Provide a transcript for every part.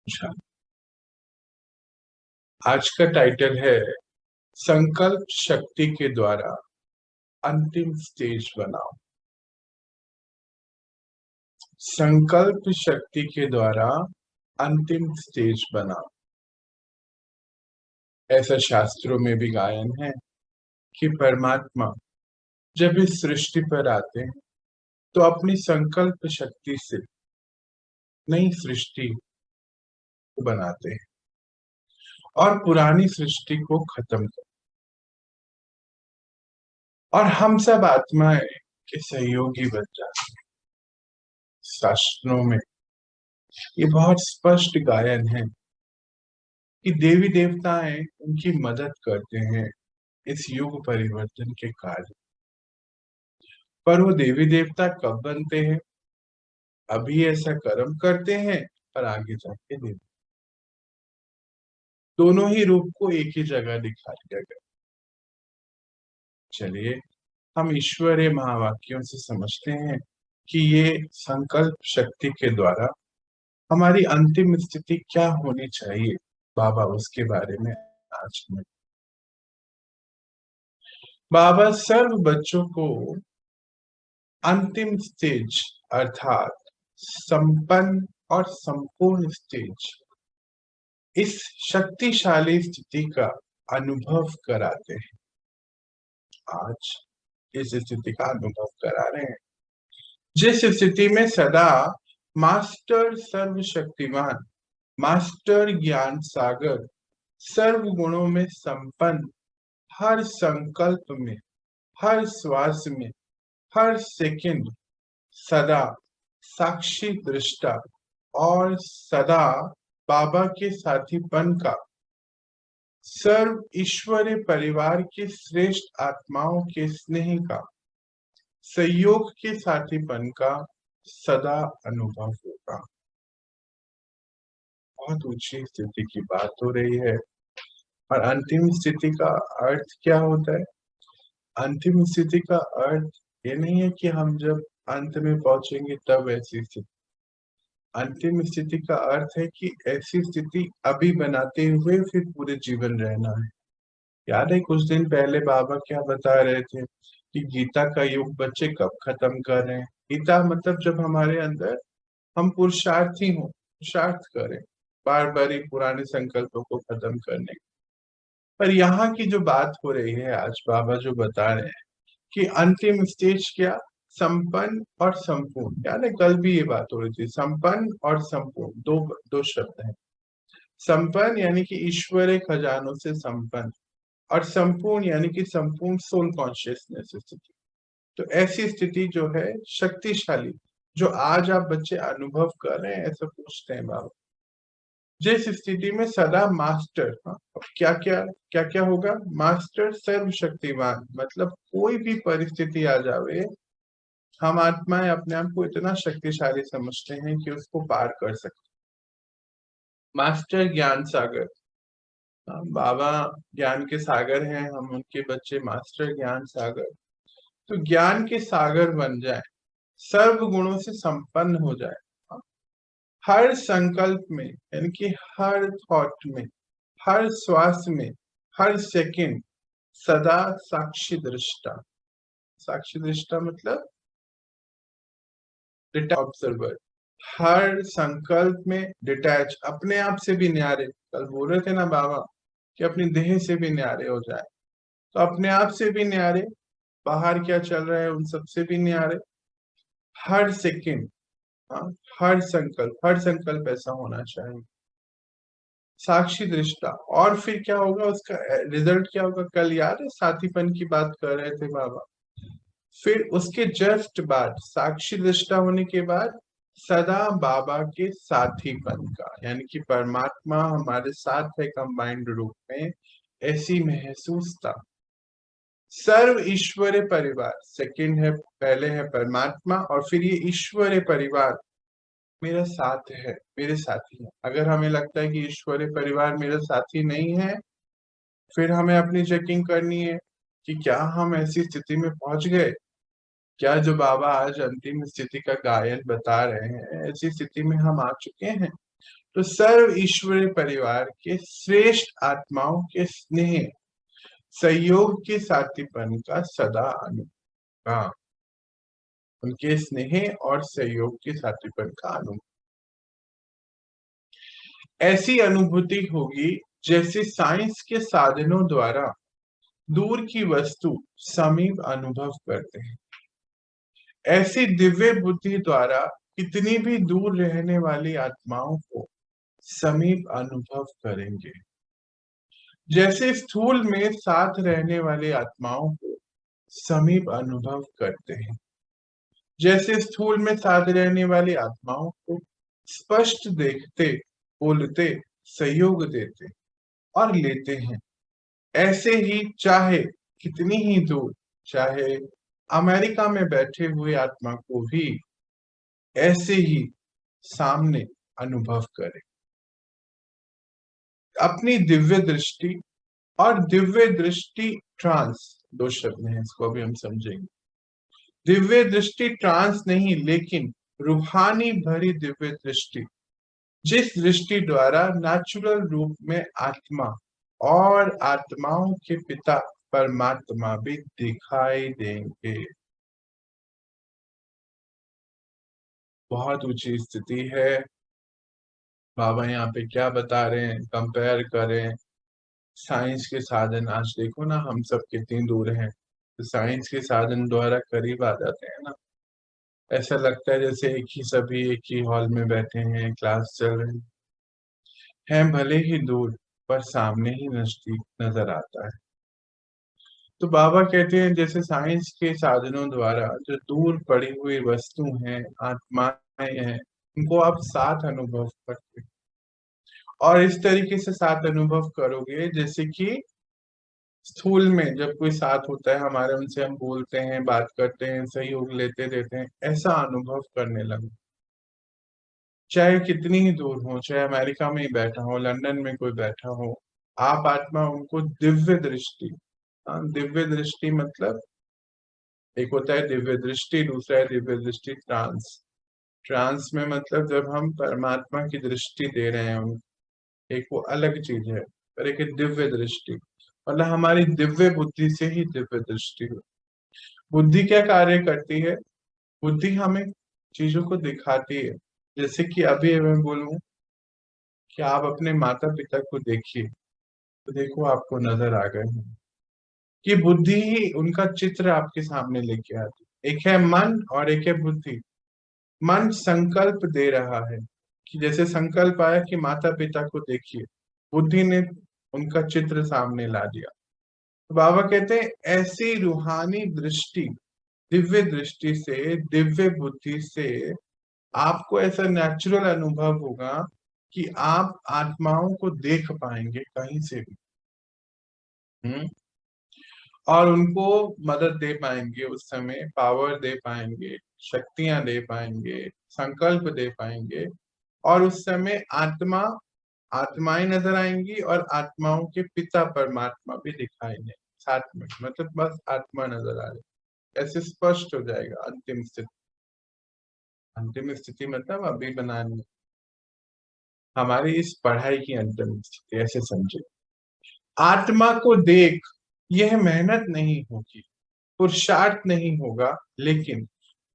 अच्छा, आज का टाइटल है संकल्प शक्ति के द्वारा अंतिम स्टेज बनाओ। संकल्प शक्ति के द्वारा अंतिम स्टेज बनाओ। ऐसा शास्त्रों में भी गायन है कि परमात्मा जब इस सृष्टि पर आते हैं तो अपनी संकल्प शक्ति से नई सृष्टि को बनाते हैं और पुरानी सृष्टि को खत्म करते हैं और हम सब आत्माएं के सहयोगी बन जाते हैं। शास्त्रों में ये बहुत स्पष्ट गायन है कि देवी देवताएं उनकी मदद करते हैं इस युग परिवर्तन के कार्य। पर वो देवी देवता कब बनते हैं? अभी ऐसा कर्म करते हैं और आगे जाके देवी। दोनों ही रूप को एक ही जगह दिखा दिया गया। चलिए हम ईश्वरीय महावाक्यों से समझते हैं कि ये संकल्प शक्ति के द्वारा हमारी अंतिम स्थिति क्या होनी चाहिए। बाबा उसके बारे में आज में बाबा सर्व बच्चों को अंतिम स्टेज अर्थात संपन्न और संपूर्ण स्टेज, इस शक्तिशाली स्थिति का अनुभव कराते हैं। आज इस स्थिति का अनुभव करा रहे हैं जिस स्थिति में सदा मास्टर सर्वशक्तिमान, मास्टर ज्ञान सागर, सर्व गुणों में संपन्न, हर संकल्प में, हर श्वास में, हर सेकंड सदा साक्षी दृष्टा और सदा बाबा के साथीपन का, सर्व ईश्वरीय परिवार के श्रेष्ठ आत्माओं के स्नेह का, सहयोग के साथीपन का सदा अनुभव होगा। बहुत ऊंची स्थिति की बात हो रही है। और अंतिम स्थिति का अर्थ क्या होता है? अंतिम स्थिति का अर्थ ये नहीं है कि हम जब अंत में पहुंचेंगे तब ऐसी स्थिति। अंतिम स्थिति का अर्थ है कि ऐसी स्थिति अभी बनाते हुए फिर पूरे जीवन रहना है। याद है कुछ दिन पहले बाबा क्या बता रहे थे कि गीता का युग बच्चे कब खत्म कर रहे हैं। गीता मतलब जब हमारे अंदर हम पुरुषार्थी हों, पुरुषार्थ करें बार बार ही पुराने संकल्पों को खत्म करने। पर यहाँ की जो बात हो रही है आज बाबा जो बता रहे हैं कि अंतिम स्टेज क्या, संपन्न और संपूर्ण। यानी कल भी ये बात हो रही थी, संपन्न और संपूर्ण दो दो शब्द हैं। संपन्न यानी कि ईश्वरीय खजानों से संपन्न और संपूर्ण यानी कि संपूर्ण सोल कॉन्शियसनेस स्थिति। तो ऐसी स्थिति जो है शक्तिशाली, जो आज आप बच्चे अनुभव कर रहे हैं, ऐसा पूछते हैं बाबा जिस स्थिति में सदा मास्टर, क्या क्या क्या क्या होगा? मास्टर सर्वशक्तिमान, मतलब कोई भी परिस्थिति आ जावे हम आत्माएं अपने आप को इतना शक्तिशाली समझते हैं कि उसको पार कर सकते। मास्टर ज्ञान सागर, बाबा ज्ञान के सागर हैं, हम उनके बच्चे मास्टर ज्ञान सागर। तो ज्ञान के सागर बन जाए, सर्व गुणों से संपन्न हो जाए, हर संकल्प में यानी कि हर थॉट में, हर श्वास में, हर सेकंड सदा साक्षी दृष्टा। साक्षी दृष्टा मतलब ऑब्जर्वर। हर संकल्प में डिटैच, अपने आप से भी न्यारे। कल बोल रहे थे ना बाबा कि अपनी देह से भी न्यारे हो जाए, तो अपने आप से भी न्यारे, बाहर क्या चल रहा है उन सब से भी न्यारे। हर सेकंड, हाँ, हर संकल्प ऐसा होना चाहिए, साक्षी दृष्टा। और फिर क्या होगा, उसका रिजल्ट क्या होगा? कल याद है साथीपन की बात कर रहे थे बाबा। फिर उसके जस्ट बाद, साक्षी दृष्टा होने के बाद सदा बाबा के साथीपन का, यानी कि परमात्मा हमारे साथ है कंबाइंड रूप में, ऐसी महसूस था। सर्व ईश्वरीय परिवार सेकंड है, पहले है परमात्मा और फिर ये ईश्वरीय परिवार मेरा साथ है, मेरे साथी है। अगर हमें लगता है कि ईश्वरीय परिवार मेरा साथी नहीं है, फिर हमें अपनी चेकिंग करनी है कि क्या हम ऐसी स्थिति में पहुंच गए। क्या जो बाबा आज अंतिम स्थिति का गायन बता रहे हैं, ऐसी स्थिति में हम आ चुके हैं? तो सर्व ईश्वरीय परिवार के श्रेष्ठ आत्माओं के स्नेह सहयोग के साथीपन का सदा अनुभव, उनके स्नेह और सहयोग के साथीपन का अनुभव, ऐसी अनुभूति होगी जैसे साइंस के साधनों द्वारा दूर की वस्तु समीप अनुभव करते हैं। ऐसी दिव्य बुद्धि द्वारा कितनी भी दूर रहने वाली आत्माओं को समीप अनुभव करेंगे। जैसे स्थूल में साथ रहने वाली आत्माओं को समीप अनुभव करते हैं, जैसे स्थूल में साथ रहने वाली आत्माओं को स्पष्ट देखते, बोलते, सहयोग देते और लेते हैं, ऐसे ही चाहे कितनी ही दूर, चाहे अमेरिका में बैठे हुए आत्मा को भी ऐसे ही सामने अनुभव करें। अपनी दिव्य दृष्टि और दिव्य दृष्टि ट्रांस, दो शब्द हैं, इसको अभी हम समझेंगे। दिव्य दृष्टि ट्रांस नहीं, लेकिन रूहानी भरी दिव्य दृष्टि, जिस दृष्टि द्वारा नेचुरल रूप में आत्मा और आत्माओं के पिता परमात्मा भी दिखाई देंगे। बहुत ऊंची स्थिति है। बाबा यहाँ पे क्या बता रहे हैं, कंपेयर करें साइंस के साधन। आज देखो ना हम सब कितनी दूर हैं, तो साइंस के साधन द्वारा करीब आ जाते हैं ना। ऐसा लगता है जैसे सभी एक ही हॉल में बैठे हैं, क्लास चल रही है, भले ही दूर पर सामने ही नजदीक नजर आता है। तो बाबा कहते हैं जैसे साइंस के साधनों द्वारा जो दूर पड़ी हुई वस्तु हैं, आत्माएं हैं, उनको आप साथ अनुभव करते हैं। और इस तरीके से साथ अनुभव करोगे जैसे कि स्थूल में जब कोई साथ होता है हमारे, उनसे हम बोलते हैं, बात करते हैं, सहयोग लेते देते हैं, ऐसा अनुभव करने लगे। चाहे कितनी ही दूर हो, चाहे अमेरिका में ही बैठा हो, लंदन में कोई बैठा हो, आप आत्मा उनको दिव्य दृष्टि, दिव्य दृष्टि मतलब एक होता है दिव्य दृष्टि, दूसरा है दिव्य दृष्टि ट्रांस। ट्रांस में मतलब जब हम परमात्मा की दृष्टि दे रहे हैं उनको, एक वो अलग चीज है। पर एक दिव्य दृष्टि मतलब हमारी दिव्य बुद्धि से ही दिव्य दृष्टि हो। बुद्धि क्या कार्य करती है? बुद्धि हमें चीजों को दिखाती है। जैसे कि अभी मैं बोलूं कि आप अपने माता पिता को देखिए, तो देखो आपको नजर आ गए हैं कि बुद्धि ही उनका चित्र आपके सामने लेके आती है। एक है मन और एक है बुद्धि। मन संकल्प दे रहा है कि जैसे संकल्प आया कि माता पिता को देखिए, बुद्धि ने उनका चित्र सामने ला दिया। तो बाबा कहते हैं ऐसी रूहानी दृष्टि, दिव्य दृष्टि से, दिव्य बुद्धि से आपको ऐसा नेचुरल अनुभव होगा कि आप आत्माओं को देख पाएंगे कहीं से भी। और उनको मदद दे पाएंगे, उस समय पावर दे पाएंगे, शक्तियां दे पाएंगे, संकल्प दे पाएंगे। और उस समय आत्माएं नजर आएंगी और आत्माओं के पिता परमात्मा भी दिखाई देंगे साथ में। मतलब बस आत्मा नजर आ रही, ऐसे स्पष्ट हो जाएगा अंतिम स्थिति। अंतिम स्थिति मतलब अभी बनानी हमारी इस पढ़ाई की अंतिम स्थिति, ऐसे समझे। आत्मा को देख, यह मेहनत नहीं होगी, पुरुषार्थ नहीं होगा, लेकिन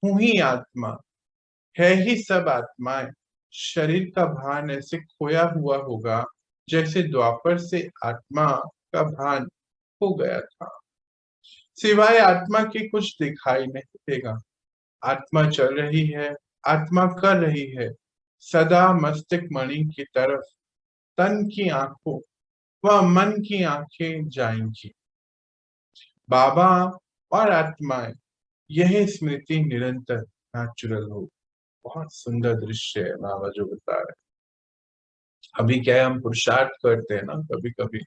हूं ही आत्मा, है ही सब आत्माएं। शरीर का भान ऐसे खोया हुआ होगा जैसे द्वापर से आत्मा का भान हो गया था। सिवाय आत्मा के कुछ दिखाई नहीं देगा। आत्मा चल रही है, आत्मा कर रही है, सदा मस्तिष्क मणि की तरफ तन की आंखों व मन की आंखें जाएंगी। बाबा और आत्माएं, यह स्मृति निरंतर नेचुरल हो। बहुत सुंदर दृश्य है बाबा जो बता रहे हैं। अभी क्या है, हम पुरुषार्थ करते हैं ना कभी कभी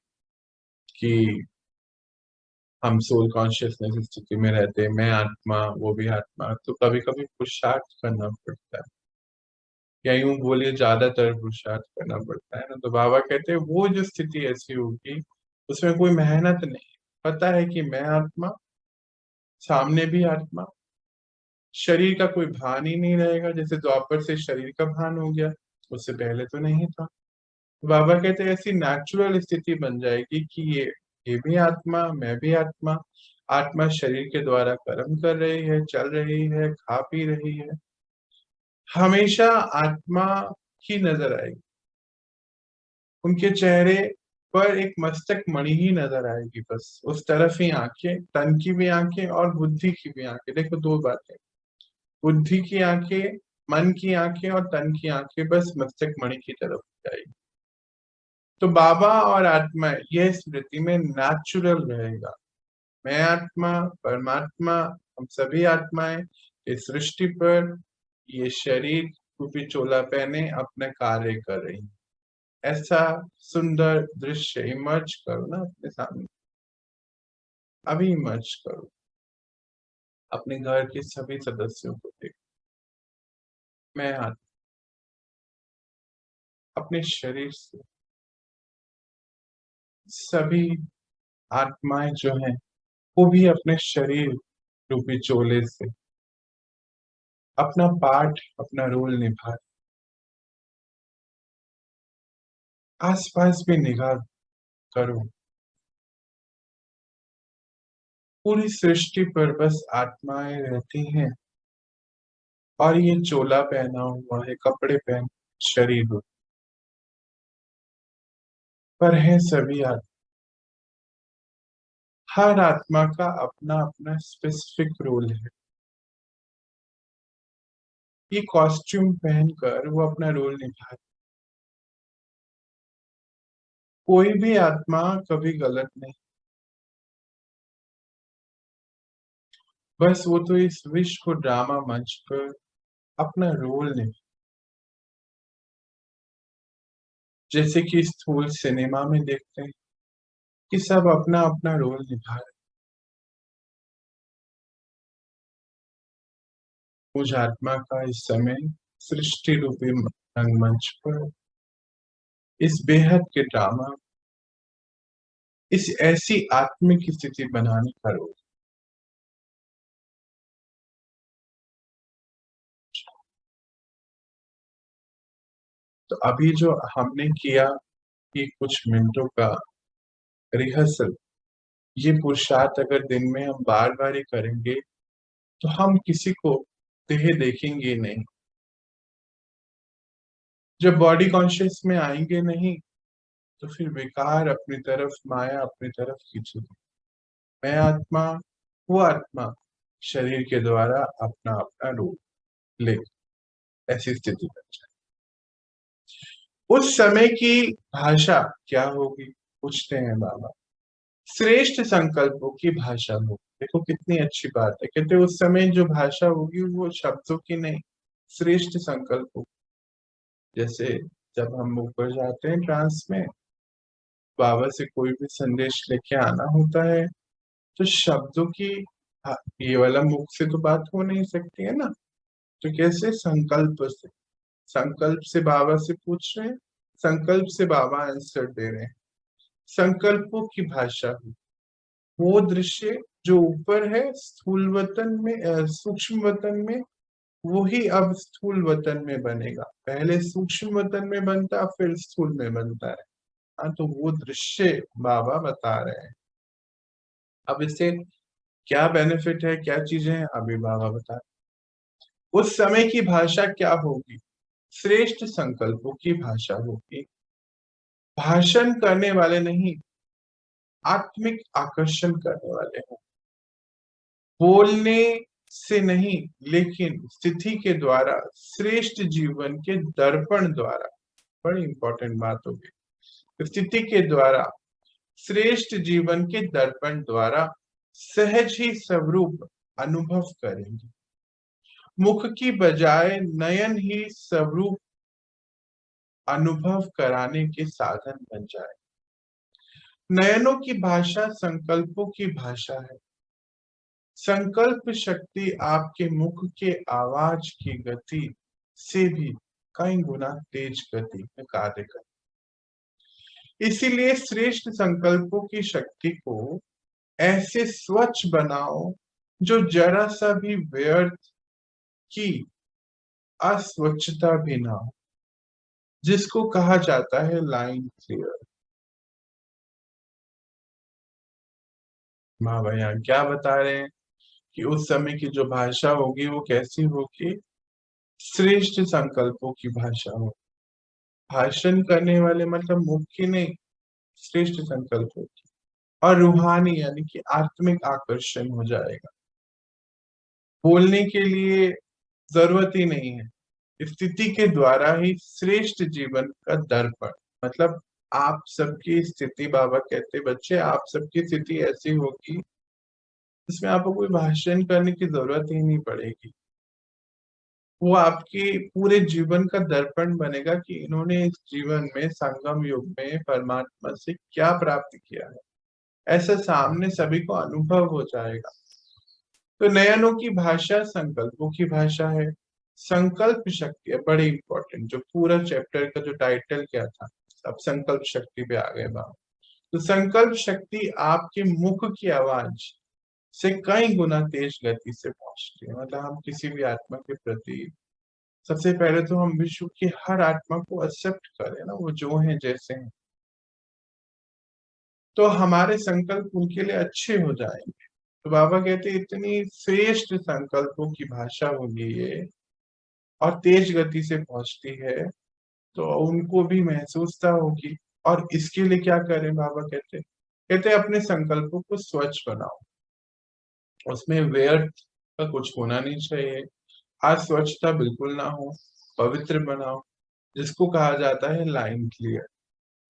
कि हम सोल कॉन्शियसनेस स्थिति में रहते हैं, मैं आत्मा वो भी आत्मा, तो कभी कभी पुरुषार्थ करना पड़ता है, या यूं बोलिए ज्यादातर पुरुषार्थ करना पड़ता है ना। तो बाबा कहते हैं वो जो स्थिति ऐसी होगी उसमें कोई मेहनत नहीं, पता है कि मैं आत्मा, सामने भी आत्मा, शरीर का कोई भान ही नहीं रहेगा। जैसे द्वापर से शरीर का भान हो गया, उससे पहले तो नहीं था। बाबा कहते हैं ऐसी नेचुरल स्थिति बन जाएगी कि ये भी आत्मा, मैं भी आत्मा। आत्मा शरीर के द्वारा कर्म कर रही है, चल रही है, खा पी रही है, हमेशा आत्मा ही नजर आएगी। उनके चेहरे पर एक मस्तक मणि ही नजर आएगी, बस उस तरफ ही आंखें, तन की भी आंखें और बुद्धि की भी आंखें। देखो दो बातें, बुद्धि की आंखें, मन की आंखें और तन की आंखें बस मस्तक मणि की तरफ जाएगी। तो बाबा और आत्मा यह स्मृति में नेचुरल रहेगा। मैं आत्मा, परमात्मा, हम सभी आत्माएं इस सृष्टि पर ये शरीर रूपी चोला पहने अपने कार्य कर रही हैं। ऐसा सुंदर दृश्य इमर्ज करो ना अपने सामने, अभी इमर्ज करो। अपने घर के सभी सदस्यों को देखो। मैं अपने शरीर से सभी आत्माएं जो हैं वो भी अपने शरीर रूपी चोले से अपना पार्ट, अपना रोल निभा। आसपास भी निगाह करो, पूरी सृष्टि पर बस आत्माएं रहती हैं और ये चोला पहना हुआ है, कपड़े पहन शरीर पर है सभी आत्मा। हर आत्मा का अपना अपना स्पेसिफिक रोल है। ये कॉस्ट्यूम पहनकर वो अपना रोल निभा। कोई भी आत्मा कभी गलत नहीं, बस वो तो इस विश्व ड्रामा मंच पर अपना रोल निभा, जैसे कि स्थूल सिनेमा में देखते हैं कि सब अपना अपना रोल निभा रहे। मुझ आत्मा का इस समय सृष्टि रूपी रंगमंच पर इस बेहद के ड्रामा, इस ऐसी आत्मिक स्थिति बनाने का रोल। तो अभी जो हमने किया कि कुछ मिनटों का रिहर्सल, ये पुरुषार्थ अगर दिन में हम बार बार ही करेंगे तो हम किसी को देह देखेंगे नहीं। जब बॉडी कॉन्शियस में आएंगे नहीं तो फिर विकार अपनी तरफ, माया अपनी तरफ खींचेगी। मैं आत्मा, वो आत्मा शरीर के द्वारा अपना अपना रूप ले, ऐसी स्थिति बन जाए। उस समय की भाषा क्या होगी, पूछते हैं बाबा। श्रेष्ठ संकल्पों की भाषा हो। देखो कितनी अच्छी बात है, कहते उस समय जो भाषा होगी वो शब्दों की नहीं, श्रेष्ठ संकल्पों। जैसे जब हम ऊपर जाते हैं ट्रांस में, बाबा से कोई भी संदेश लेके आना होता है तो शब्दों की, ये वाला मुख से तो बात हो नहीं सकती है ना, तो कैसे, संकल्प से। संकल्प से बाबा से पूछ रहे हैं, संकल्प से बाबा आंसर दे रहे हैं। संकल्पों की भाषा है वो दृश्य जो ऊपर है स्थूल वतन में, सूक्ष्म वतन में, वो ही अब स्थूल वतन में बनेगा। पहले सूक्ष्म वतन में बनता, फिर स्थूल में बनता है। हाँ, तो वो दृश्य बाबा बता रहे हैं। अब इससे क्या बेनिफिट है, क्या चीजें हैं, अभी बाबा बता रहे। उस समय की भाषा क्या होगी, श्रेष्ठ संकल्पों की भाषा होगी। भाषण करने वाले नहीं, आत्मिक आकर्षण करने वाले हैं। बोलने से नहीं, लेकिन स्थिति के द्वारा, श्रेष्ठ जीवन के दर्पण द्वारा। बड़ी इंपॉर्टेंट बात होगी। स्थिति के द्वारा, श्रेष्ठ जीवन के दर्पण द्वारा सहज ही स्वरूप अनुभव करेंगे। मुख की बजाय नयन ही स्वरूप अनुभव कराने के साधन बन जाए। नयनों की भाषा संकल्पों की भाषा है। संकल्प शक्ति आपके मुख के आवाज की गति से भी कई गुना तेज गति में कार्य करती। इसीलिए श्रेष्ठ संकल्पों की शक्ति को ऐसे स्वच्छ बनाओ जो जरा सा भी व्यर्थ की अस्वच्छता भी ना हो। जिसको कहा जाता है लाइन क्लियर। माँ भैया क्या बता रहे हैं कि उस समय की जो भाषा होगी वो कैसी होगी? श्रेष्ठ संकल्पों की भाषा हो। भाषण करने वाले मतलब मुख्य नहीं, श्रेष्ठ संकल्पों की। और रूहानी यानी कि आत्मिक आकर्षण हो जाएगा। बोलने के लिए जरूरत ही नहीं है, स्थिति के द्वारा ही श्रेष्ठ जीवन का दर्पण। मतलब आप सबकी स्थिति, बाबा कहते बच्चे आप सबकी स्थिति ऐसी होगी जिसमें आपको कोई भाषण करने की जरूरत ही नहीं पड़ेगी। वो आपके पूरे जीवन का दर्पण बनेगा कि इन्होंने इस जीवन में संगम युग में परमात्मा से क्या प्राप्त किया है, ऐसा सामने सभी को अनुभव हो जाएगा। तो नयनों की भाषा संकल्पों की भाषा है। संकल्प शक्ति है बड़ी इंपॉर्टेंट, जो पूरा चैप्टर का जो टाइटल क्या था, अब संकल्प शक्ति पे आ गए बात। तो संकल्प शक्ति आपके मुख की आवाज से कई गुना तेज गति से पहुंचती है। मतलब हम किसी भी आत्मा के प्रति सबसे पहले तो हम विश्व की हर आत्मा को एक्सेप्ट करें ना, वो जो है जैसे हैं, तो हमारे संकल्प उनके लिए अच्छे हो जाएंगे। तो बाबा कहते इतनी श्रेष्ठ संकल्पों की भाषा होगी ये, और तेज गति से पहुंचती है, तो उनको भी महसूसता होगी। और इसके लिए क्या करें? बाबा कहते अपने संकल्पों को स्वच्छ बनाओ, उसमें व्यर्थ का कुछ होना नहीं चाहिए। अस्वच्छता बिल्कुल ना हो, पवित्र बनाओ, जिसको कहा जाता है लाइन क्लियर।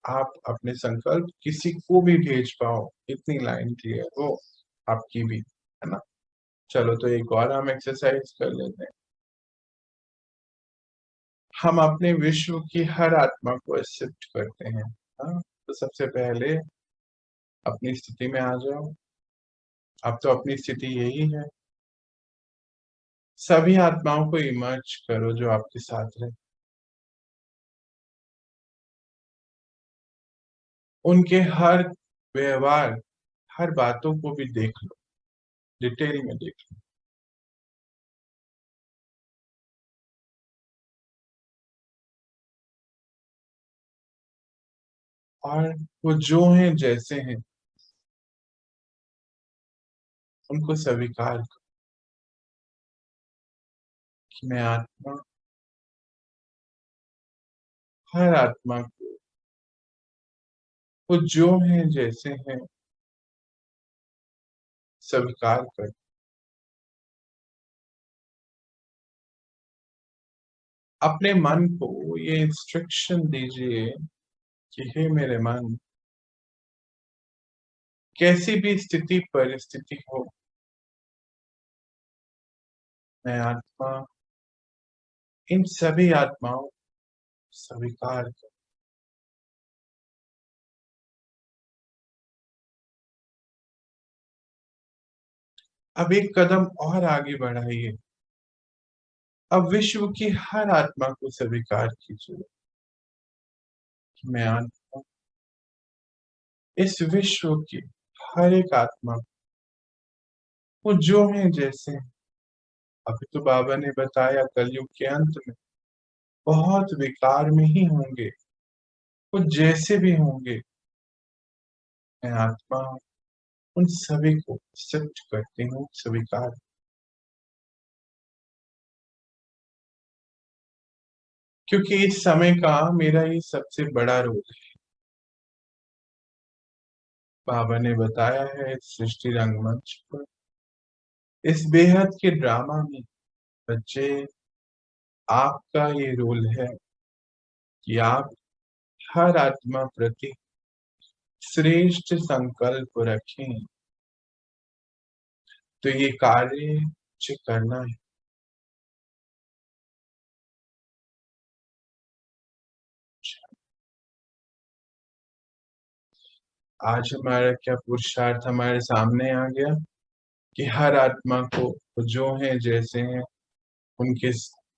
आप अपने संकल्प किसी को भी भेज पाओ, इतनी लाइन क्लियर हो आपकी भी, है ना। चलो तो एक और हम एक्सरसाइज कर लेते हैं। हम अपने विश्व की हर आत्मा को एक्सेप्ट करते हैं। हाँ, तो सबसे पहले अपनी स्थिति में आ जाओ। अब तो अपनी स्थिति यही है, सभी आत्माओं को इमर्ज करो जो आपके साथ रहे। उनके हर व्यवहार, हर बातों को भी देख लो, डिटेल में देख लो। और वो जो हैं जैसे हैं उनको स्वीकार करो कि मैं आत्मा हर आत्मा को, वो जो हैं जैसे हैं स्वीकार कर। अपने मन को ये इंस्ट्रक्शन दीजिए कि हे मेरे मन, कैसी भी स्थिति परिस्थिति हो, मैं आत्मा इन सभी आत्माओं स्वीकार कर। अब एक कदम और आगे बढ़ाइए। अब विश्व की हर आत्मा को स्वीकार कीजिए कि मैं आत्मा इस विश्व की हर एक आत्मा को जो है जैसे हैं। अभी तो बाबा ने बताया कलयुग के अंत में बहुत विकार में ही होंगे, वो जैसे भी होंगे, मैं आत्मा उन सभी को एक्सेप्ट करती हूँ, स्वीकार। क्योंकि इस समय का मेरा ये सबसे बड़ा रोल है। बाबा ने बताया है सृष्टि रंगमंच पर, इस बेहद के ड्रामा में बच्चे, आपका ये रोल है कि आप हर आत्मा प्रति श्रेष्ठ संकल्प रखें। तो ये कार्य मुझे करना है। आज हमारा क्या पुरुषार्थ हमारे सामने आ गया कि हर आत्मा को वो जो है जैसे हैं उनके,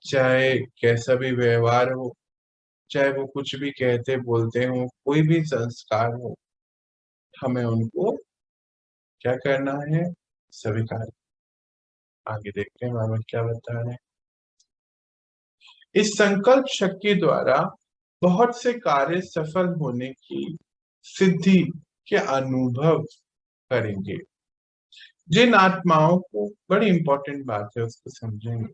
चाहे कैसा भी व्यवहार हो, चाहे वो कुछ भी कहते बोलते हो, कोई भी संस्कार हो, हमें उनको क्या करना है? स्वीकार। आगे देखते हैं बाबा क्या बता रहे हैं। इस संकल्प शक्ति द्वारा बहुत से कार्य सफल होने की सिद्धि के अनुभव करेंगे। जिन आत्माओं को, बड़ी इंपॉर्टेंट बात है, उसको समझेंगे।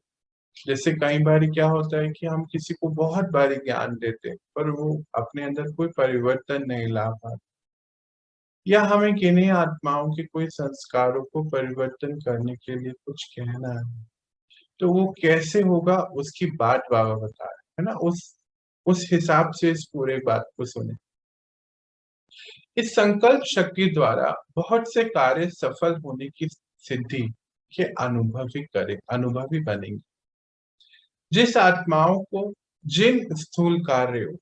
जैसे कई बार क्या होता है कि हम किसी को बहुत बारी ज्ञान देते हैं पर वो अपने अंदर कोई परिवर्तन नहीं ला पाते, या हमें किन्हीं आत्माओं के कोई संस्कारों को परिवर्तन करने के लिए कुछ कहना है, तो वो कैसे होगा उसकी बात बाबा बता रहे हैं, है ना। उस हिसाब से इस पूरे बात को सुने। इस संकल्प शक्ति द्वारा बहुत से कार्य सफल होने की सिद्धि के अनुभवी बनेंगे। जिस आत्माओं को जिन स्थूल कार्यों,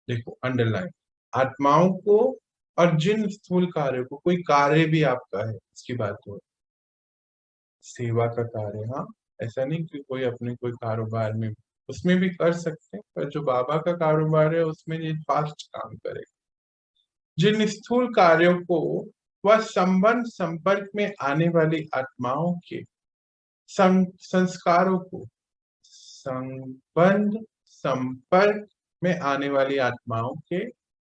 देखो अंडरलाइन, आत्माओं को और जिन स्थूल कार्यों को, कोई कार्य भी आपका है इसकी बात हो, सेवा का कार्य, हाँ, ऐसा नहीं कि कोई अपने कोई कारोबार में, उसमें भी कर सकते हैं, पर जो बाबा का कारोबार है उसमें ये फास्ट काम करे। जिन स्थूल कार्यों को वह संबंध संपर्क में आने वाली आत्माओं के संस्कारों को, संबंध संपर्क में आने वाली आत्माओं के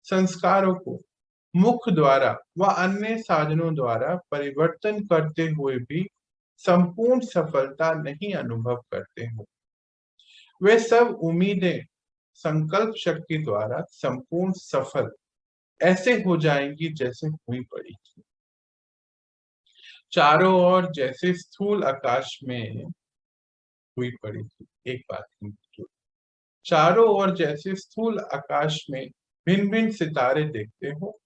संस्कारों को मुख द्वारा व अन्य साधनों द्वारा परिवर्तन करते हुए भी संपूर्ण सफलता नहीं अनुभव करते हो, वे सब उम्मीदें संकल्प शक्ति द्वारा संपूर्ण सफल ऐसे हो जाएंगी जैसे हुई पड़ी थी। चारों ओर जैसे स्थूल आकाश में हुई पड़ी थी। एक बात समझो, चारों ओर जैसे स्थूल आकाश में भिन्न भिन्न सितारे देखते हो,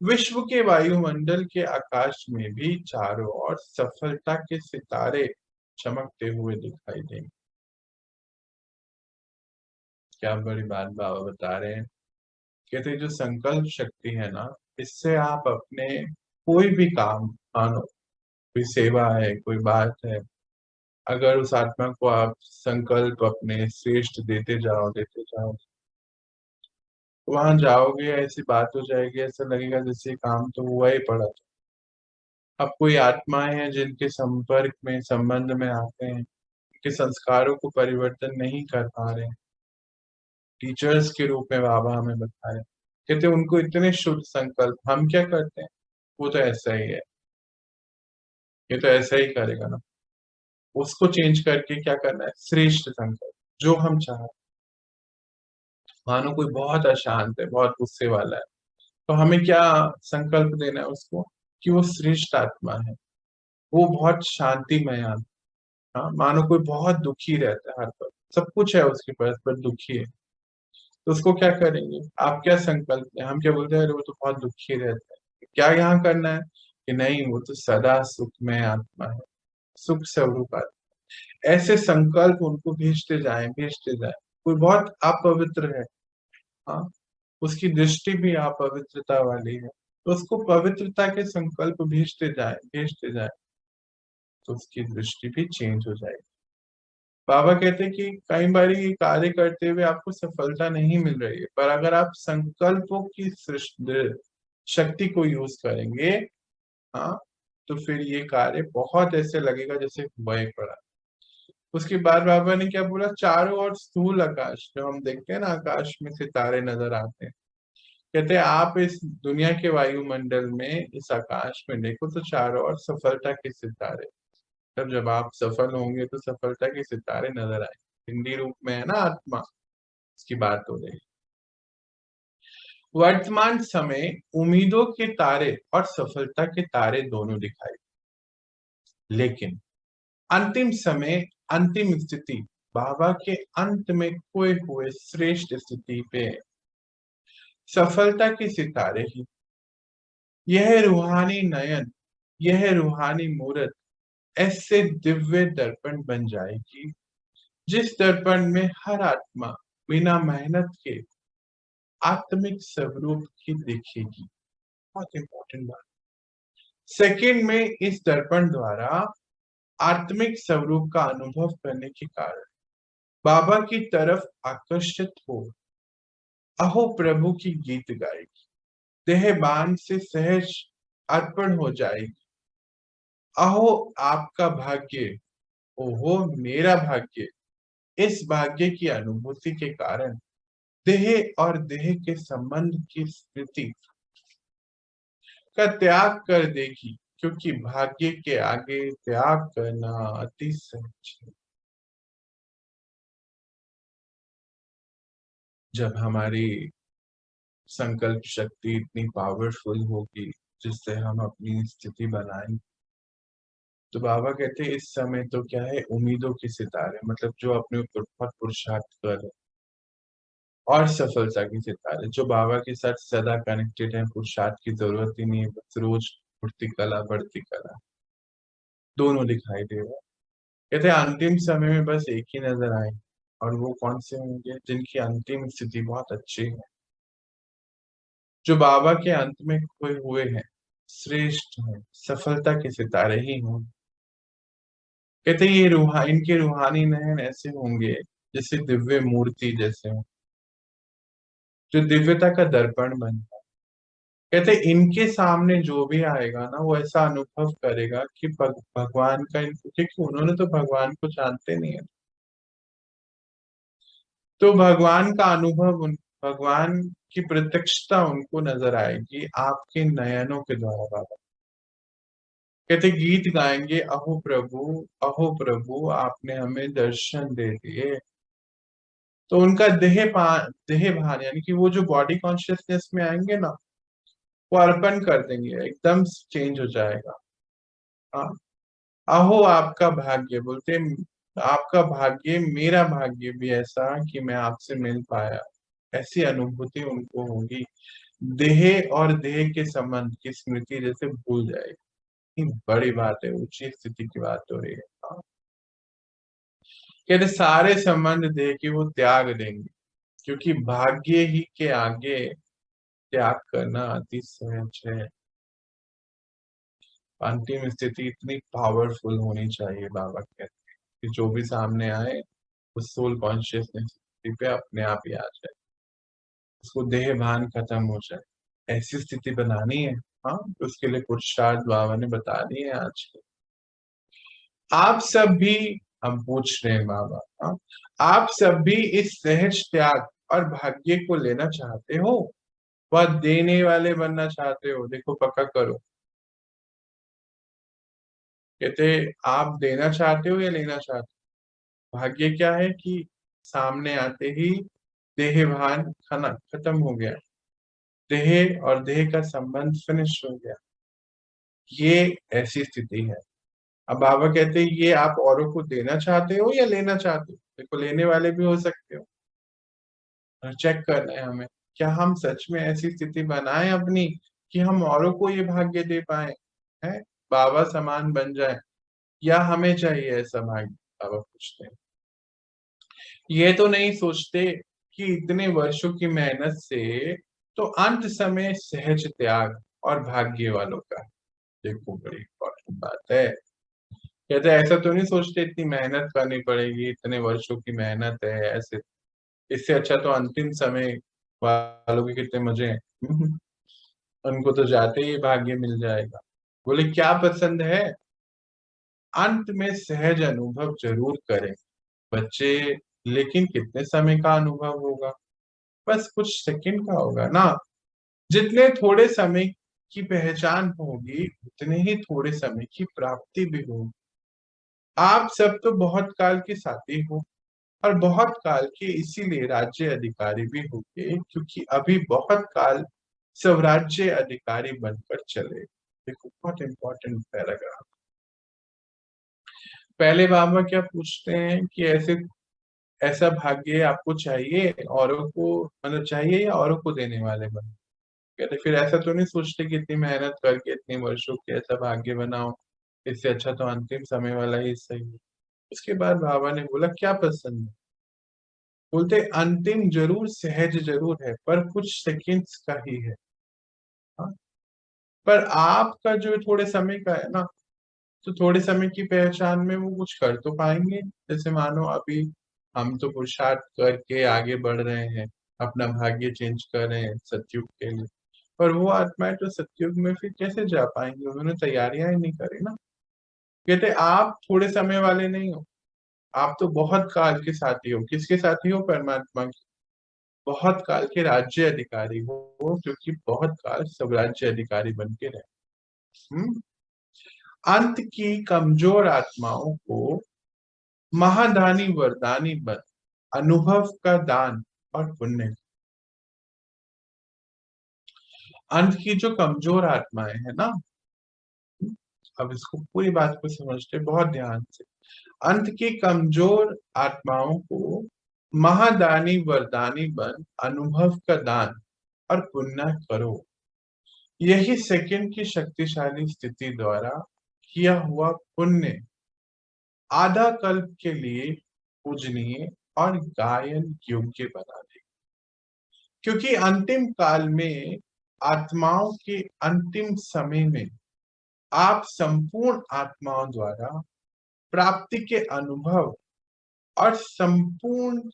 विश्व के वायुमंडल के आकाश में भी चारों ओर सफलता के सितारे चमकते हुए दिखाई देंगे। क्या बड़ी बात बाबा बता रहे हैं। कहते जो संकल्प शक्ति है ना, इससे आप अपने कोई भी काम मानो, कोई सेवा है, कोई बात है, अगर उस आत्मा को आप संकल्प अपने श्रेष्ठ देते जाओ, तो वहां जाओगे, ऐसी बात हो जाएगी, ऐसा लगेगा जैसे काम तो हुआ ही पड़ा था। अब कोई आत्माएं हैं जिनके संपर्क में, संबंध में आते हैं, उनके संस्कारों को परिवर्तन नहीं कर पा रहे हैं, टीचर्स के रूप में बाबा हमें बताए, कहते उनको इतने शुद्ध संकल्प, हम क्या करते हैं, वो तो ऐसा ही है, ये तो ऐसा ही करेगा ना। उसको चेंज करके क्या करना है, श्रेष्ठ संकल्प, जो हम चाहें। मानो कोई बहुत अशांत है, बहुत गुस्से वाला है, तो हमें क्या संकल्प देना है उसको, कि वो श्रेष्ठ आत्मा है, वो बहुत शांतिमय आत्मा। हाँ, मानो कोई बहुत दुखी रहता है, हर पल सब कुछ है उसके पास पर दुखी है, तो उसको क्या करेंगे, आप क्या संकल्प लें, हम क्या बोलते हैं, अरे वो तो बहुत दुखी रहता है, क्या यहाँ करना है कि नहीं, वो तो सदा सुखमय आत्मा है, सुख स्वरूप आत्मा। ऐसे संकल्प उनको भेजते जाएं, भेजते जाएं। कोई बहुत अपवित्र है, हाँ, उसकी दृष्टि भी अपवित्रता वाली है, तो उसको पवित्रता के संकल्प भेजते जाएं, भेजते जाएं, तो उसकी दृष्टि भी चेंज हो जाएगी। बाबा कहते हैं कि कई बार ये कार्य करते हुए आपको सफलता नहीं मिल रही है, पर अगर आप संकल्पों की शक्ति को यूज करेंगे, हाँ, तो फिर ये कार्य बहुत ऐसे लगेगा जैसे हुआ ही पड़ा। उसके बाद बाबा ने क्या बोला, चारों ओर स्थूल आकाश, जो हम देखते हैं ना, आकाश में सितारे नजर आते हैं, कहते हैं आप इस दुनिया के वायुमंडल में, इस आकाश में देखो तो चारों ओर सफलता के सितारे, तब जब आप सफल होंगे तो सफलता के सितारे नजर आए, हिंदी रूप में है ना आत्मा, इसकी बात हो रही। वर्तमान समय उम्मीदों के तारे और सफलता के तारे दोनों दिखाई, लेकिन अंतिम समय, अंतिम स्थिति, बाबा के अंत में खोए हुए श्रेष्ठ स्थिति पे सफलता के सितारे ही, यह रूहानी नयन, यह रूहानी मूरत ऐसे दिव्य दर्पण बन जाएगी, जिस दर्पण में हर आत्मा बिना मेहनत के आत्मिक स्वरूप की दिखेगी। बहुत इंपॉर्टेंट बात। सेकंड में इस दर्पण द्वारा आत्मिक स्वरूप का अनुभव करने के कारण बाबा की तरफ आकर्षित हो अहो प्रभु की गीत गाएगी, देहबान से सहज अर्पण हो जाएगी। अहो आपका भाग्य, ओहो मेरा भाग्य, इस भाग्य की अनुभूति के कारण देह और देह के संबंध की स्मृति का त्याग कर देगी, क्योंकि भाग्य के आगे त्याग करना अति सहज है। जब हमारी संकल्प शक्ति इतनी पावरफुल होगी जिससे हम अपनी स्थिति बनाएं, तो बाबा कहते हैं इस समय तो क्या है, उम्मीदों के सितारे, मतलब जो अपने ऊपर बहुत पुरुषार्थ कर रहे हैं, और सफलता के सितारे जो बाबा के साथ सदा कनेक्टेड है, पुरुषार्थ की जरूरत ही नहीं है, बस रोज उठती कला बढ़ती कला, दोनों दिखाई दे रहा है। कहते हैं अंतिम समय में बस एक ही नजर आए, और वो कौन से होंगे, जिनकी अंतिम स्थिति बहुत अच्छी है, जो बाबा के अंत में खोए हुए हैं, श्रेष्ठ हैं, सफलता के सितारे ही हों। कहते ये इनके रूहानी नयन ऐसे होंगे जैसे दिव्य मूर्ति जैसे हो, जो दिव्यता का दर्पण बन जाए। कहते इनके सामने जो भी आएगा ना, वो ऐसा अनुभव करेगा कि भगवान का क्योंकि उन्होंने तो भगवान को जानते नहीं है, तो भगवान का अनुभव भगवान की प्रत्यक्षता उनको नजर आएगी आपके नयनों के द्वारा बाबा। कहते गीत गाएंगे, अहो प्रभु आपने हमें दर्शन दे दिए। तो उनका देह भान यानी कि वो जो बॉडी कॉन्शियसनेस में आएंगे ना, वो अर्पण कर देंगे, एकदम चेंज हो जाएगा। हाँ, अहो आपका भाग्य बोलते, आपका भाग्य मेरा भाग्य भी ऐसा कि मैं आपसे मिल पाया, ऐसी अनुभूति उनको होगी। देह और देह के संबंध की स्मृति जैसे भूल जाएगी। बड़ी बात है, ऊंची स्थिति की बात हो रही है। हाँ। कहते सारे संबंध देह के वो त्याग देंगे, क्योंकि भाग्य ही के आगे त्याग करना अति सहज है। अंतिम स्थिति इतनी पावरफुल होनी चाहिए, बाबा कहते हैं कि जो भी सामने आए उस सोल कॉन्शियसनेस स्थिति पे अपने आप ही आ जाए, उसको देह भान खत्म हो जाए, ऐसी स्थिति बनानी है। हाँ, तो उसके लिए पुरुषार्थ बाबा ने बता दिए हैं आज के। आप सब भी, हम पूछ रहे हैं बाबा, हाँ, आप सब भी इस सहज त्याग और भाग्य को लेना चाहते हो, वह देने वाले बनना चाहते हो, देखो पक्का करो। कहते आप देना चाहते हो या लेना चाहते हो। भाग्य क्या है कि सामने आते ही देह भान खाना खत्म हो गया, देह और देह का संबंध फिनिश हो गया, ये ऐसी स्थिति है। अब बाबा कहते हैं ये आप औरों को देना चाहते हो या लेना चाहते हो, देखो लेने वाले भी हो सकते हो, और चेक करना है हमें, क्या हम सच में ऐसी स्थिति बनाएं अपनी कि हम औरों को ये भाग्य दे पाए, है बाबा समान बन जाए, या हमें चाहिए ऐसा भाग्य। बाबा पूछते हैं, ये तो नहीं सोचते कि इतने वर्षों की मेहनत से तो अंत समय सहज त्याग और भाग्य वालों का है। देखो बड़ी इंपॉर्टेंट बात है। कहते हैं ऐसा तो नहीं सोचते इतनी मेहनत करनी पड़ेगी, इतने वर्षों की मेहनत है ऐसे, इससे अच्छा तो अंतिम समय वालों के कितने मजे हैं। उनको तो जाते ही भाग्य मिल जाएगा। बोले क्या पसंद है, अंत में सहज अनुभव जरूर करें बच्चे, लेकिन कितने समय का अनुभव होगा, बस कुछ सेकंड का होगा ना। जितने थोड़े समय की पहचान होगी, उतने ही थोड़े समय की प्राप्ति भी होगी। आप सब तो बहुत काल के साथी हो, और बहुत काल के इसीलिए राज्य अधिकारी भी होंगे, क्योंकि अभी बहुत काल स्वराज्य अधिकारी बनकर चले। देखो बहुत इंपॉर्टेंट पैराग्राफ। पहले बाबा क्या पूछते हैं कि ऐसा भाग्य आपको चाहिए, औरों को मतलब चाहिए या औरों को देने वाले बनो। कहते फिर ऐसा तो नहीं सोचते कि इतनी मेहनत करके इतने वर्षों के ऐसा भाग्य बनाओ, इससे अच्छा तो अंतिम समय वाला ही सही है। उसके बाद बाबा ने बोला क्या पसंद है, बोलते अंतिम जरूर सहज जरूर है, पर कुछ सेकंड्स का ही है। हाँ? पर आपका जो थोड़े समय का है ना, तो थोड़े समय की पहचान में वो कुछ कर तो पाएंगे। जैसे मानो अभी हम तो पुरुषार्थ करके आगे बढ़ रहे हैं, अपना भाग्य चेंज कर रहे हैं सतयुग के लिए, पर वो आत्माएं तो सतयुग में फिर कैसे जा पाएंगे, उन्होंने तैयारियां ही नहीं करी ना। कहते आप थोड़े समय वाले नहीं हो, आप तो बहुत काल के साथी हो। किसके साथी हो, परमात्मा के। बहुत काल के राज्य अधिकारी हो, क्योंकि बहुत काल सब राज्य अधिकारी बन के रहे। अंत की कमजोर आत्माओं को महादानी वरदानी बन अनुभव का दान और पुण्य। अंत की जो कमजोर आत्माएं है ना, अब इसको पूरी बात को समझते बहुत ध्यान से। अंत की कमजोर आत्माओं को महादानी वरदानी बन अनुभव का दान और पुण्य करो। यही सेकंड की शक्तिशाली स्थिति द्वारा किया हुआ पुण्य आधा कल्प के लिए पूजनीय और गायन योग्य बना दे। क्योंकि अंतिम काल में आत्माओं के अंतिम समय में आप संपूर्ण आत्माओं द्वारा प्राप्ति के अनुभव और संपूर्ण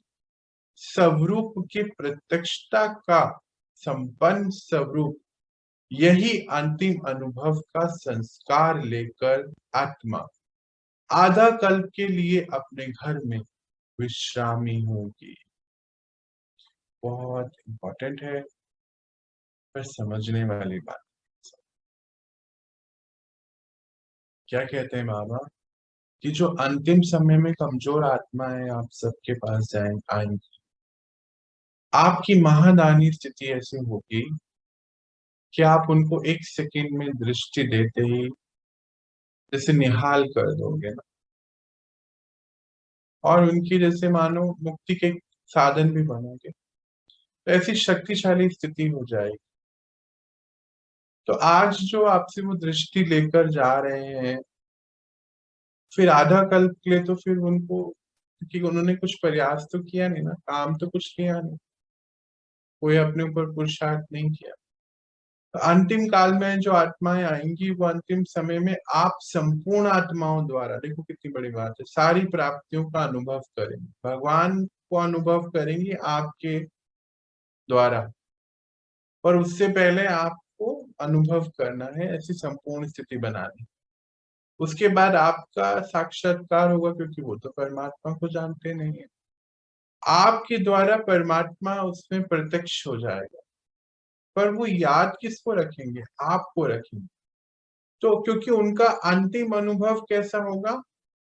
स्वरूप की प्रत्यक्षता का संपन्न स्वरूप, यही अंतिम अनुभव का संस्कार लेकर आत्मा आधा कल्प के लिए अपने घर में विश्रामी होगी। बहुत इंपॉर्टेंट है, पर समझने वाली बात। क्या कहते हैं बाबा कि जो अंतिम समय में कमजोर आत्माएं आप सबके पास आएंगी, आपकी महादानी स्थिति ऐसी होगी कि आप उनको एक सेकंड में दृष्टि देते ही जैसे निहाल कर दोगे ना, और उनकी जैसे मानो मुक्ति के साधन भी बनोगे। तो ऐसी शक्तिशाली स्थिति हो जाएगी। तो आज जो आपसे वो दृष्टि लेकर जा रहे हैं, फिर आधा कल्प के लिए तो फिर उनको, क्योंकि उन्होंने कुछ प्रयास तो किया नहीं ना, काम तो कुछ किया नहीं, कोई अपने ऊपर पुरुषार्थ नहीं किया। तो अंतिम काल में जो आत्माएं आएंगी, वो अंतिम समय में आप संपूर्ण आत्माओं द्वारा, देखो कितनी बड़ी बात है, सारी प्राप्तियों का अनुभव करेंगे, भगवान को अनुभव करेंगे आपके द्वारा। पर उससे पहले आपको अनुभव करना है, ऐसी संपूर्ण स्थिति बनानी। उसके बाद आपका साक्षात्कार होगा, क्योंकि वो तो परमात्मा को जानते नहीं है। आपके द्वारा परमात्मा उसमें प्रत्यक्ष हो जाएगा, पर वो याद किसको रखेंगे? आपको रखेंगे। तो क्योंकि उनका अंतिम अनुभव कैसा होगा?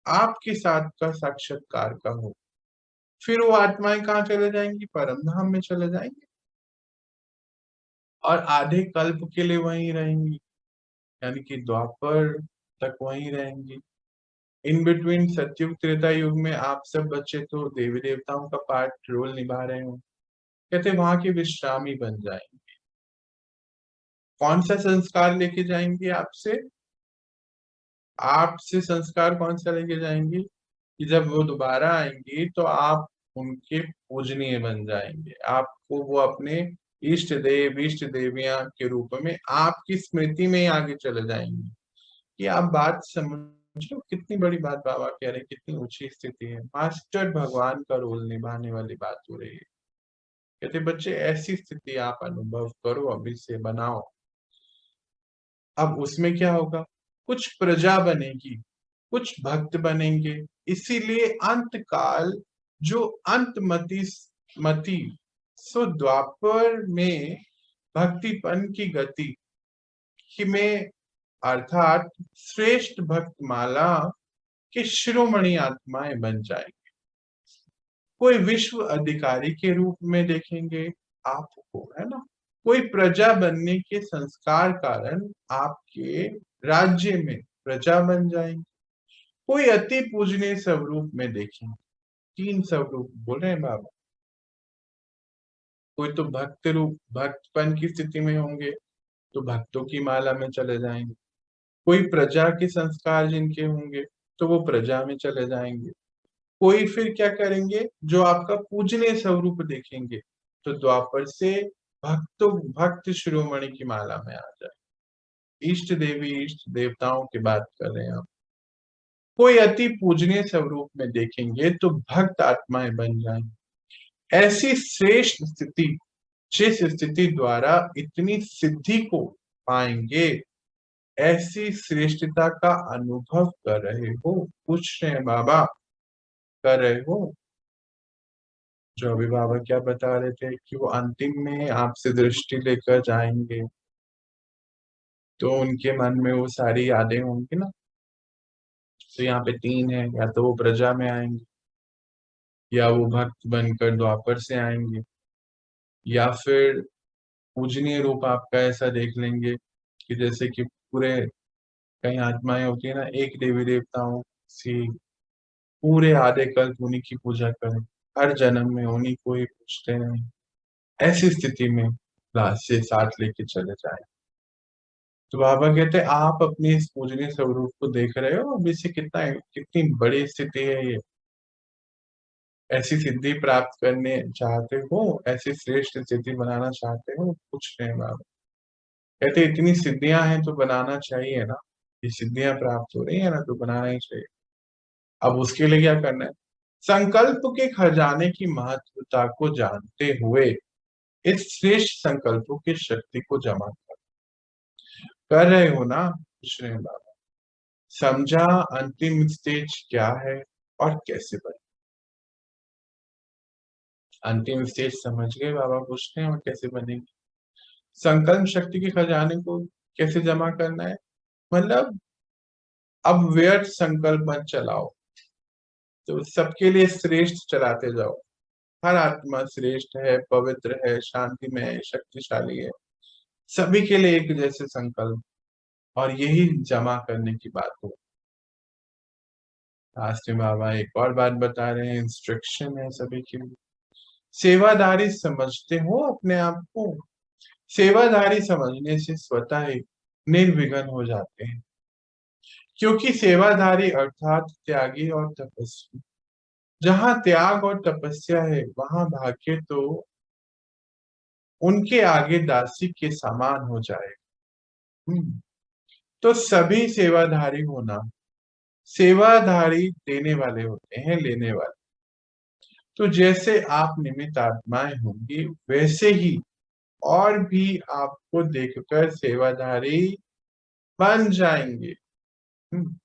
आपके साथ का साक्षात्कार का हो। फिर वो आत्माएं कहाँ चले जाएंगी? परम धाम में चले जाएंगे, और आधे कल्प के लिए वहीं रहेंगी, यानी कि द्वापर तक वहीं रहेंगी। इन बिटवीन सतयुग त्रेता युग में आप सब बच्चे तो देवी देवताओं का पार्ट रोल निभा रहे हो, कहते वहां के विश्रामी बन जाएंगे। कौन सा संस्कार लेके जाएंगे आपसे? आपसे संस्कार कौन सा लेके जाएंगी कि जब वो दोबारा आएंगी तो आप उनके पूजनीय बन जाएंगे। आपको वो अपने इष्ट देव इष्ट देवियां के रूप में आपकी स्मृति में ही आगे चले जाएंगे। कि आप बात समझो, कितनी बड़ी बात बाबा कह रहे हैं, कितनी ऊंची स्थिति है। मास्टर भगवान का रोल निभाने वाली बात हो रही है। कहते बच्चे ऐसी स्थिति आप अनुभव करो, अभी से बनाओ। अब उसमें क्या होगा? कुछ प्रजा बनेगी, कुछ भक्त बनेंगे। इसीलिए अंत काल जो अंतमति मति सो द्वापर में भक्तिपन की गति में, अर्थात श्रेष्ठ भक्त माला के शिरोमणि आत्माएं बन जाएंगे। कोई विश्व अधिकारी के रूप में देखेंगे आपको, है ना। कोई प्रजा बनने के संस्कार कारण आपके राज्य में प्रजा बन जाएंगे। कोई अति पूजनीय स्वरूप में देखेंगे। 3 स्वरूप बोल रहे हैं बाबा। कोई तो भक्त रूप, भक्तपन की स्थिति में होंगे तो भक्तों की माला में चले जाएंगे। कोई प्रजा के संस्कार जिनके होंगे तो वो प्रजा में चले जाएंगे। कोई फिर क्या करेंगे? जो आपका पूजनीय स्वरूप देखेंगे तो द्वापर से भक्त शिरोमणि की माला में आ जाए। इष्ट देवी इष्ट देवताओं की बात कर रहे हैं आप। कोई अति पूजनीय स्वरूप में देखेंगे तो भक्त आत्माएं बन जाएंगे। ऐसी श्रेष्ठ स्थिति, जिस स्थिति द्वारा इतनी सिद्धि को पाएंगे, ऐसी श्रेष्ठता का अनुभव कर रहे हो? पूछ रहे हैं बाबा, कर रहे हो? जो अभी बाबा क्या बता रहे थे कि वो अंतिम में आपसे दृष्टि लेकर जाएंगे, तो उनके मन में वो सारी यादें होंगी ना। तो यहाँ पे तीन है, या तो वो प्रजा में आएंगे, या वो भक्त बनकर द्वापर से आएंगे, या फिर पूजनीय रूप आपका ऐसा देख लेंगे कि जैसे कि पूरे कई आत्माएं होती है ना, एक देवी देवताओं से पूरे आधे कल्प उन्हीं की पूजा करें, हर जन्म में उन्हीं को ही पूजते हैं। ऐसी स्थिति में लाश से साथ लेके चले जाए। तो बाबा कहते हैं आप अपने इस पूजनीय स्वरूप को देख रहे हो, अब इससे कितनी बड़ी स्थिति है ये। ऐसी सिद्धि प्राप्त करने चाहते हो, ऐसी श्रेष्ठ स्थिति बनाना चाहते हो, कुछ नहीं बाबा कहते इतनी सिद्धियां हैं तो बनाना चाहिए ना। ये सिद्धियां प्राप्त हो रही है ना, तो बनाना ही चाहिए। अब उसके लिए क्या करना है? संकल्प के खजाने की महत्वता को जानते हुए इस श्रेष्ठ संकल्पों की शक्ति को जमा कर रहे हो ना, कुछ नहीं बाबा। समझा अंतिम स्टेज क्या है और कैसे बने? अंतिम स्टेज समझ गए बाबा पूछते हैं, और कैसे बनेगी? संकल्प शक्ति के खजाने को कैसे जमा करना है? मतलब अब व्यर्थ संकल्प मत चलाओ, तो सबके लिए श्रेष्ठ चलाते जाओ। हर आत्मा श्रेष्ठ है, पवित्र है, शांतिमय है, शक्तिशाली है। सभी के लिए एक जैसे संकल्प, और यही जमा करने की बात हो। लास्ट में बाबा एक और बात बता रहे हैं, इंस्ट्रक्शन है सभी के लिए। सेवादारी समझते हो अपने आप को? सेवादारी समझने से स्वतः ही निर्विघ्न हो जाते हैं, क्योंकि सेवाधारी अर्थात त्यागी और तपस्वी। जहाँ त्याग और तपस्या है वहां भाग्य तो उनके आगे दासी के समान हो जाएगा। तो सभी सेवाधारी होना, सेवाधारी देने वाले होते हैं, लेने वाले। तो जैसे आप निमित्त आत्माएं होंगी, वैसे ही और भी आपको देखकर सेवाधारी बन जाएंगे। हम्म।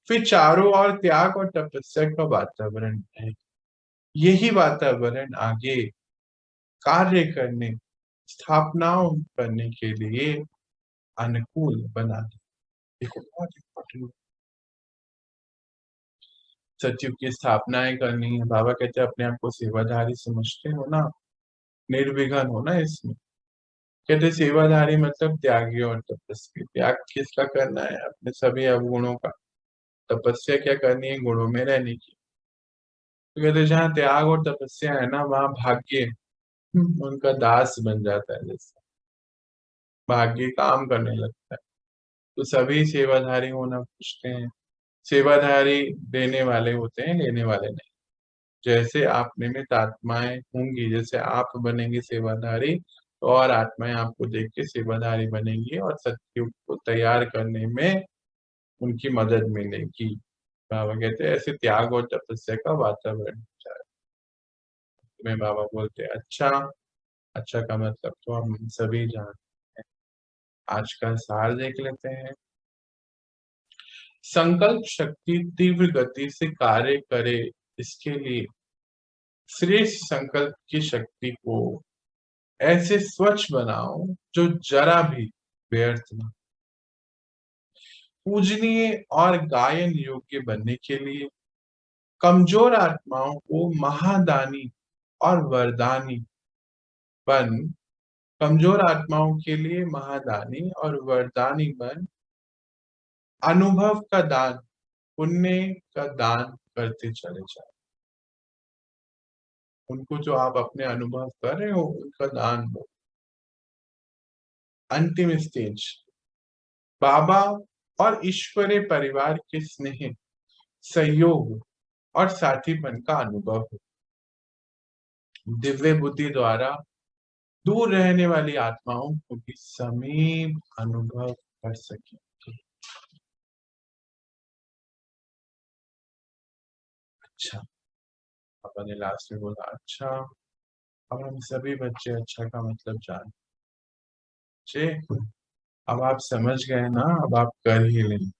फिर चारों ओर त्याग और तपस्या का वातावरण है। यही वातावरण आगे कार्य करने, स्थापनाओं करने के लिए अनुकूल बना दे। देखो बहुत इंपॉर्टेंट, सचिव की स्थापनाएं करनी है। बाबा कहते हैं अपने आप को सेवाधारी समझते हो ना, निर्विघ्न हो ना इसमें। कहते सेवाधारी मतलब त्यागी और तपस्वी। त्याग किसका करना है? अपने सभी अवगुणों का। तपस्या क्या करनी है? गुणों में रहने की। तो कहते जहाँ त्याग और तपस्या है ना, वहां भाग्य उनका दास बन जाता है, जैसे भाग्य काम करने लगता है। तो सभी सेवाधारी होना पूछते हैं। सेवाधारी देने वाले होते हैं, लेने वाले नहीं। जैसे आप निमित्त आत्माएं होंगी, जैसे आप बनेंगे सेवाधारी, तो और आत्माएं आपको देख के सेवाधारी बनेंगी और सत्युग को तैयार करने में उनकी मदद मिलेगी। बाबा कहते हैं ऐसे त्याग और तपस्या का वातावरण हो जाए। में बाबा बोलते हैं अच्छा। अच्छा का मतलब तो हम सभी जानते हैं। आज का सार देख लेते हैं। संकल्प शक्ति तीव्र गति से कार्य करे, इसके लिए श्रेष्ठ संकल्प की शक्ति को ऐसे स्वच्छ बनाओ जो जरा भी व्यर्थ न। पूजनीय और गायन योग्य बनने के लिए कमजोर आत्माओं को महादानी और वरदानी बन, कमजोर आत्माओं के लिए महादानी और वरदानी बन अनुभव का दान, पुण्य का दान करते चले जाओ। उनको जो आप अपने अनुभव कर रहे हो उनका दान दो। अंतिम स्टेज बाबा और ईश्वरीय परिवार के स्नेह, सहयोग और साथीपन का अनुभव हो। दिव्य बुद्धि द्वारा दूर रहने वाली आत्माओं को भी समीप अनुभव कर सके। अच्छा, पापा ने लास्ट में बोला अच्छा। अब हम सभी बच्चे अच्छा का मतलब जाने। अब आप समझ गए ना, अब आप कर ही लें।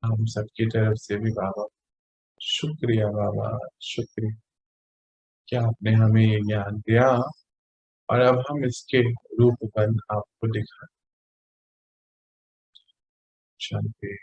हम सबकी तरफ से भी बाबा शुक्रिया, बाबा शुक्रिया। कि आपने हमें ये ज्ञान दिया और अब हम इसके रूपबंध आपको दिखाएं। शांति।